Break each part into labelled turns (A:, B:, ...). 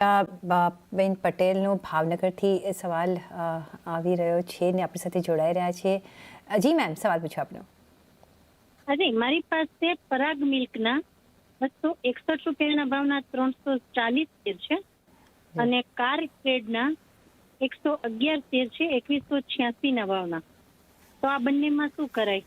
A: બેન પટેલનો ભાવનગરથી સવાલ આવી રહ્યો છે ને આપણી સાથે જોડાઈ રહ્યા છે. જી મેમ, સવાલ પૂછો આપનો.
B: અરે મારી પાસે પરાગ મિલ્કના 261 રૂપિયાના ભાવના 340 શેર છે અને કાર ટ્રેડના 111 શેર છે 2186 ના ભાવના. તો આ બંનેમાં શું કરાય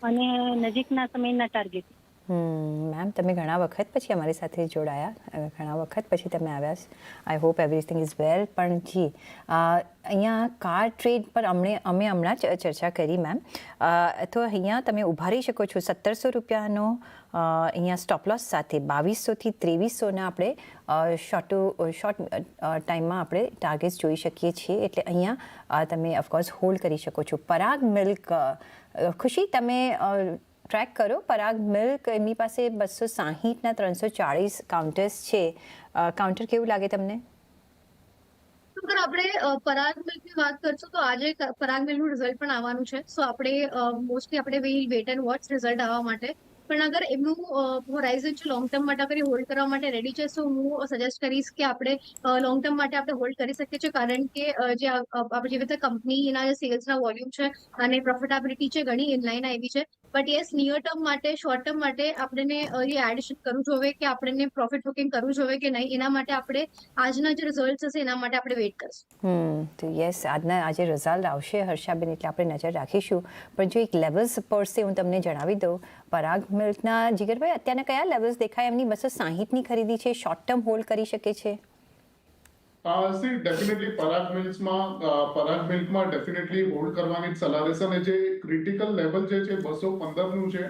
B: અને નજીકના સમયના ટાર્ગેટ?
A: મેમ, તમે ઘણા વખત પછી અમારી સાથે જોડાયા, ઘણા વખત પછી તમે આવ્યા. I hope everything is well. પણ જી, અહીંયા કાર ટ્રેડ પર અમે હમણાં જ ચર્ચા કરી મેમ. તો અહીંયા તમે ઊભા રહી શકો છો 1700 રૂપિયાનો અહીંયા સ્ટોપલોસ સાથે 2200થી 2300ના આપણે શોર્ટ ટાઈમમાં આપણે ટાર્ગેટ્સ જોઈ શકીએ છીએ. એટલે અહીંયા તમે ઓફકોર્સ હોલ્ડ કરી શકો છો. પરાગ મિલ્ક, ખુશી તમે ટ્રેક કરો. પરાગ મિલ્ક એમની પાસે 260ના 340 કાઉન્ટર્સ છે. કાઉન્ટર કેવું લાગે તમને?
C: અગર આપણે પરાગ મિલ્કની વાત કરશું તો આજે પરાગ મિલ્કનું રિઝલ્ટ પણ આવવાનું છે. સો આપણે મોસ્ટલી આપણે વેટ એન્ડ વોચ રિઝલ્ટ આવવા માટે. પણ અગર એમનું હોરાઇઝન છે લોંગ ટર્મ માટે અગર હોલ્ડ કરવા માટે રેડી છે, તો હું સજેસ્ટ કરીશ કે આપણે લોંગ ટર્મ માટે આપણે હોલ્ડ કરી શકીએ છીએ. કારણ કે જે આપણે જેવી રીતે કંપનીના જે સેલ્સના વોલ્યુમ છે અને પ્રોફિટેબિલિટી છે ઘણી ઇનલાઇન આવી છે. બટ યસ, નિયર ટર્મ માટે, શોર્ટ ટર્મ માટે આપણને જે એડિશન કરવું જોઈએ કે આપણને પ્રોફિટ બુકિંગ કરવું જોઈએ કે નહીં, એના માટે આપણે આજના જે રિઝલ્ટ હશે એના માટે આપણે વેઇટ કરીશું.
A: તો યસ, આજે રિઝલ્ટ આવશે હર્ષાબેન, એટલે આપણે નજર રાખીશું. પણ જો એક લેવલ્સ પરસે હું તમને જણાવી દઉં, પરાગ મિલ્કના જીગરભાઈ અત્યારના કયા લેવલ્સ દેખાય? એમની 260ની ખરીદી છે, શોર્ટ ટર્મ હોલ્ડ કરી શકે છે.
D: ડેફિનેટલી પરાગ મિલ્કમાં ડેફિનેટલી હોલ્ડ કરવાની જ સલાહ રહેશે. અને જે ક્રિટિકલ લેવલ જે છે 215નું છે,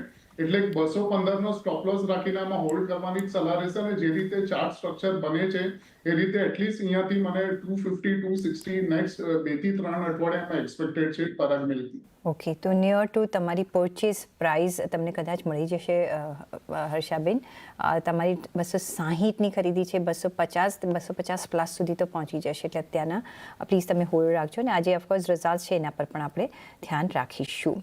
D: એટલે 215નો સ્ટોપ લોસ રાખીને આમાં હોલ્ડ કરવાની જ સલાહ રહેશે. અને જે રીતે ચાર્ટ સ્ટ્રક્ચર બને છે એ રીતે એટલીસ્ટ અહીંયાથી મને 250 260 નેક્સ્ટ 2 થી 3 અઠવાડિયામાં એક્સપેક્ટેડ છે પરાગ મિલ્કની.
A: ઓકે, તો નિયર ટુ તમારી પરચેસ પ્રાઇસ તમને કદાચ મળી જશે હર્ષાબેન. તમારી 260ની ખરીદી છે, 250 પ્લસ સુધી તો પહોંચી જશે. એટલે અત્યારના પ્લીઝ તમે હોલ્ડ રાખજો. અને આજે ઓફકોર્સ રિઝલ્ટ છે એના પર પણ આપણે ધ્યાન રાખીશું.